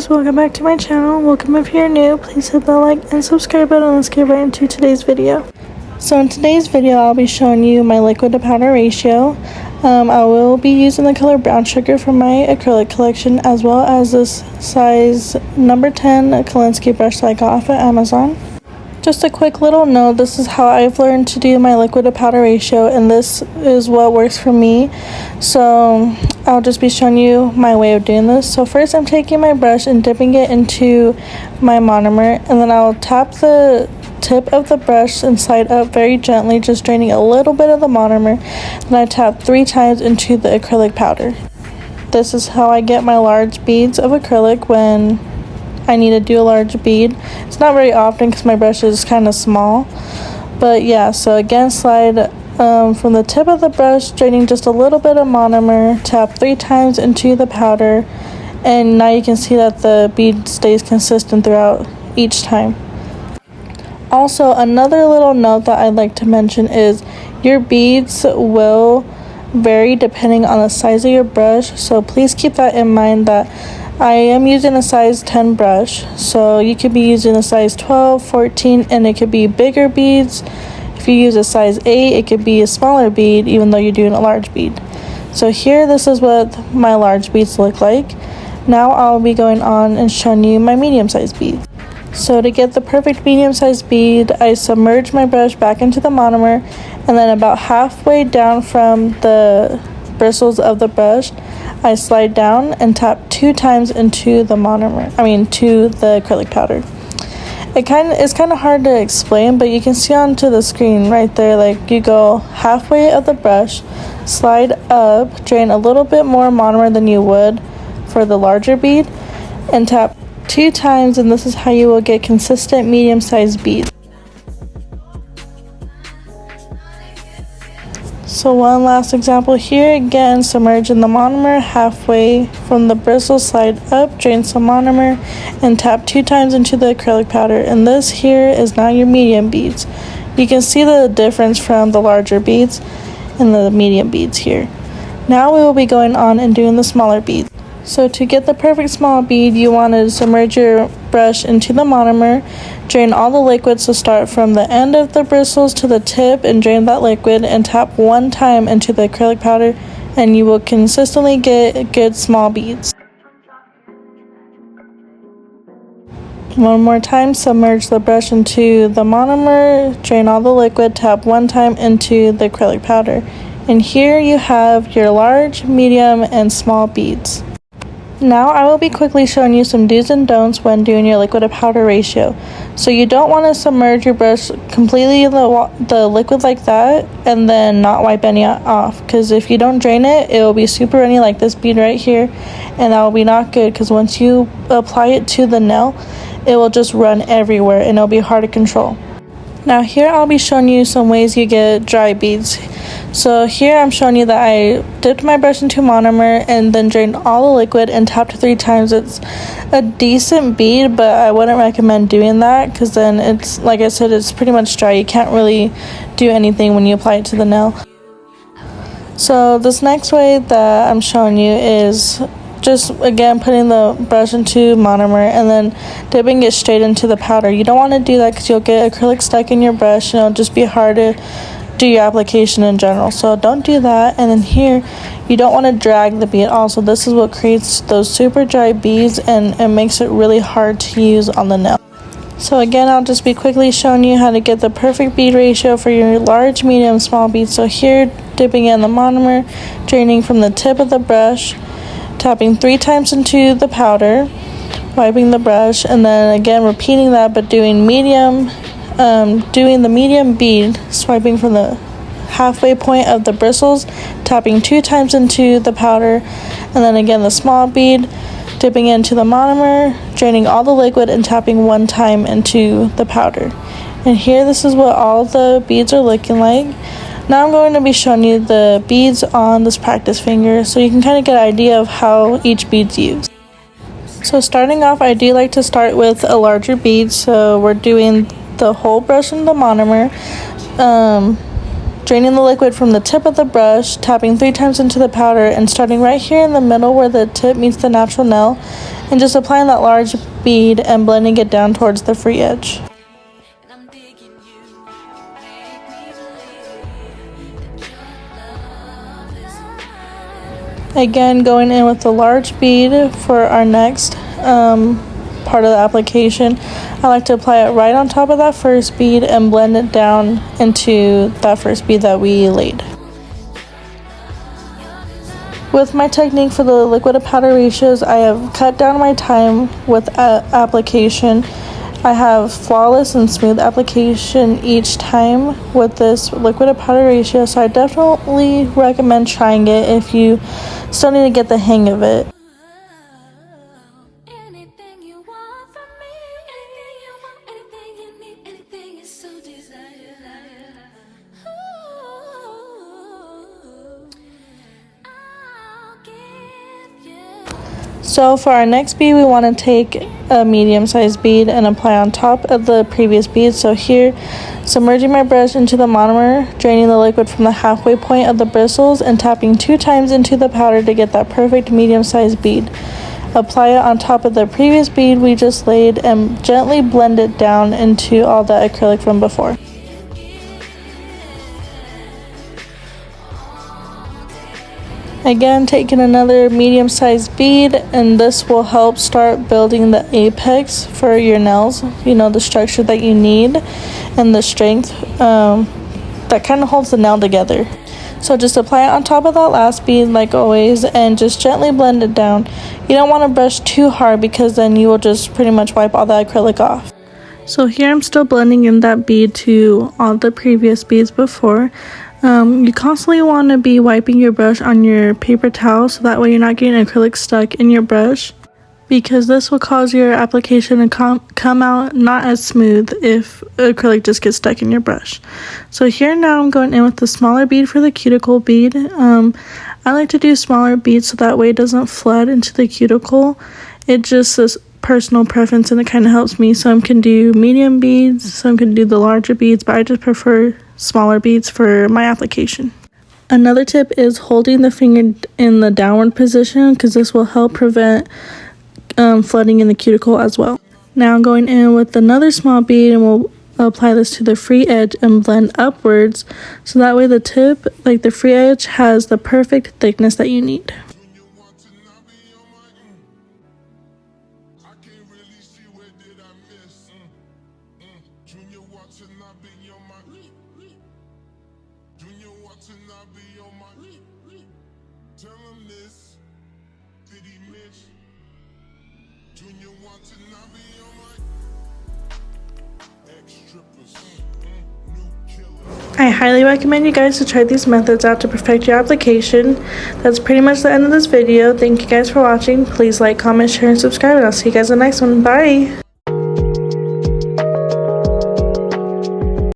guys, welcome back to my channel. Welcome if you're new. Please hit the like and subscribe button. Let's get right into today's video. So in today's video, I'll be showing you my liquid to powder ratio. I will be using the color brown sugar from my acrylic collection, as well as this size number 10 Kolinsky brush that I got off of Amazon. Just a quick little note, this is how I've learned to do my liquid to powder ratio, and this is what works for me. So I'll just be showing you my way of doing this. So first I'm taking my brush and dipping it into my monomer, and then I'll tap the tip of the brush and slide up very gently, just draining a little bit of the monomer. Then I tap 3 times into the acrylic powder. This is how I get my large beads of acrylic when I need to do a large bead. It's not very often because my brush is kind of small, but yeah. So again, slide from the tip of the brush, draining just a little bit of monomer, tap 3 times into the powder, and now you can see that the bead stays consistent throughout each time. Also, another little note that I'd like to mention is your beads will vary depending on the size of your brush, so please keep that in mind that I am using a size 10 brush, so you could be using a size 12, 14, and it could be bigger beads. If you use a size 8, it could be a smaller bead, even though you're doing a large bead. So here, this is what my large beads look like. Now I'll be going on and showing you my medium-sized beads. So to get the perfect medium-sized bead, I submerge my brush back into the monomer, and then about halfway down from the bristles of the brush, I slide down and tap 2 times into the to the acrylic powder. It's kind of hard to explain, but you can see onto the screen right there, like you go halfway of the brush, slide up, drain a little bit more monomer than you would for the larger bead, and tap 2 times, and this is how you will get consistent medium-sized beads. So one last example here, again, submerge in the monomer halfway from the bristle, slide up, drain some monomer, and tap 2 times into the acrylic powder. And this here is now your medium beads. You can see the difference from the larger beads and the medium beads here. Now we will be going on and doing the smaller beads. So to get the perfect small bead, you want to submerge your brush into the monomer, drain all the liquid, so start from the end of the bristles to the tip and drain that liquid, and tap 1 time into the acrylic powder, and you will consistently get good small beads. One more time, submerge the brush into the monomer, drain all the liquid, tap 1 time into the acrylic powder. And here you have your large, medium, and small beads. Now I will be quickly showing you some do's and don'ts when doing your liquid to powder ratio. So you don't want to submerge your brush completely in the liquid like that and then not wipe any off, because if you don't drain it, it will be super runny like this bead right here, and that will be not good, because once you apply it to the nail, it will just run everywhere and it'll be hard to control. Now here I'll be showing you some ways you get dry beads. So here I'm showing you that I dipped my brush into monomer and then drained all the liquid and tapped 3 times. It's a decent bead, but I wouldn't recommend doing that, because then it's, like I said, it's pretty much dry. You can't really do anything when you apply it to the nail. So this next way that I'm showing you is just, again, putting the brush into monomer and then dipping it straight into the powder. You don't want to do that because you'll get acrylic stuck in your brush and it'll just be hard to do your application in general, so don't do that. And then here, you don't want to drag the bead. Also, this is what creates those super dry beads and it makes it really hard to use on the nail. So again, I'll just be quickly showing you how to get the perfect bead ratio for your large, medium, small beads. So here, dipping in the monomer, draining from the tip of the brush, tapping 3 times into the powder, wiping the brush, and then again repeating that, but doing the medium bead, swiping from the halfway point of the bristles, tapping 2 times into the powder, and then again the small bead, dipping into the monomer, draining all the liquid, and tapping 1 time into the powder. And here, this is what all the beads are looking like. Now I'm going to be showing you the beads on this practice finger, so you can kind of get an idea of how each bead's used. So starting off, I do like to start with a larger bead, so we're doing the whole brush in the monomer, draining the liquid from the tip of the brush, tapping 3 times into the powder, and starting right here in the middle where the tip meets the natural nail, and just applying that large bead and blending it down towards the free edge. Again, going in with the large bead for our next part of the application. I like to apply it right on top of that first bead and blend it down into that first bead that we laid. With my technique for the liquid to powder ratios, I have cut down my time with application. I have flawless and smooth application each time with this liquid to powder ratio, so I definitely recommend trying it if you still need to get the hang of it. So for our next bead, we want to take a medium-sized bead and apply on top of the previous bead. So here, submerging my brush into the monomer, draining the liquid from the halfway point of the bristles, and tapping 2 times into the powder to get that perfect medium-sized bead. Apply it on top of the previous bead we just laid and gently blend it down into all the acrylic from before. Again, taking another medium-sized bead, and this will help start building the apex for your nails. You know, the structure that you need and the strength that kind of holds the nail together. So just apply it on top of that last bead like always and just gently blend it down. You don't want to brush too hard because then you will just pretty much wipe all the acrylic off. So here I'm still blending in that bead to all the previous beads before. You constantly want to be wiping your brush on your paper towel so that way you're not getting acrylic stuck in your brush, because this will cause your application to come out not as smooth if acrylic just gets stuck in your brush. So here now I'm going in with the smaller bead for the cuticle bead. I like to do smaller beads so that way it doesn't flood into the cuticle. It just is personal preference and it kind of helps me. Some can do medium beads, some can do the larger beads, but I just prefer smaller beads for my application. Another tip is holding the finger in the downward position, because this will help prevent flooding in the cuticle as well. Now I'm going in with another small bead and we'll apply this to the free edge and blend upwards, so that way the tip, like the free edge, has the perfect thickness that you need. I highly recommend you guys to try these methods out to perfect your application. That's pretty much the end of this video. Thank you guys for watching. Please like, comment, share, and subscribe, and I'll see you guys in the next one. Bye!